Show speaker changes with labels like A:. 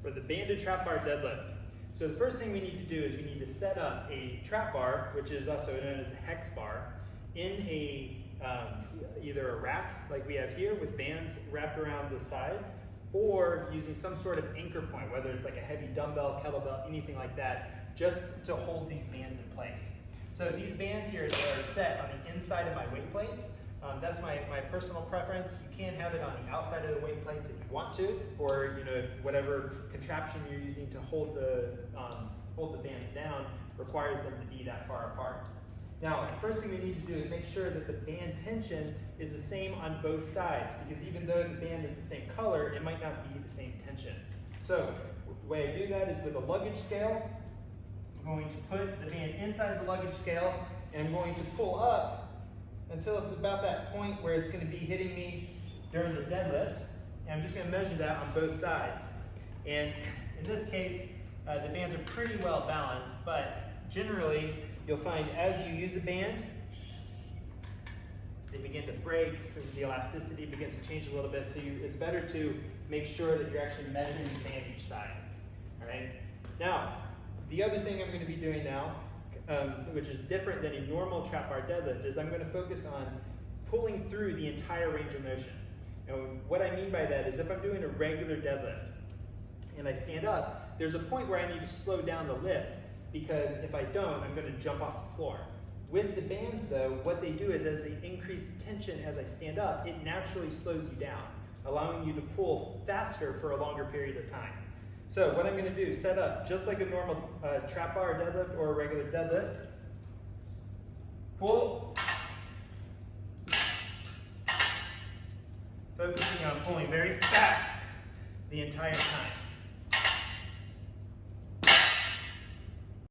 A: for the banded trap bar deadlift. So the first thing we need to do is we need to set up a trap bar, which is also known as a hex bar, in a either a rack like we have here with bands wrapped around the sides, or using some sort of anchor point, whether it's like a heavy dumbbell, kettlebell, anything like that, just to hold these bands in place. So these bands here are set on the inside of my weight plates. That's my personal preference. You can have it on the outside of the weight plates if you want to, or whatever contraption you're using to hold the bands down requires them to be that far apart. Now, the first thing we need to do is make sure that the band tension is the same on both sides, because even though the band is the same color, it might not be the same tension. So the way I do that is with a luggage scale. I'm going to put the band inside the luggage scale, and I'm going to pull up until it's about that point where it's going to be hitting me during the deadlift. And I'm just going to measure that on both sides. And in this case, the bands are pretty well balanced, but generally you'll find as you use a band, they begin to break, so the elasticity begins to change a little bit. So it's better to make sure that you're actually measuring the band each side. All right. Now, the other thing I'm going to be doing now, which is different than a normal trap bar deadlift, is I'm going to focus on pulling through the entire range of motion. And what I mean by that is if I'm doing a regular deadlift and I stand up, there's a point where I need to slow down the lift, because if I don't, I'm going to jump off the floor. With the bands though, what they do is as they increase the tension as I stand up, it naturally slows you down, allowing you to pull faster for a longer period of time. So what I'm going to do is set up just like a normal trap bar deadlift or a regular deadlift. Pull. Focusing on pulling very fast the entire time.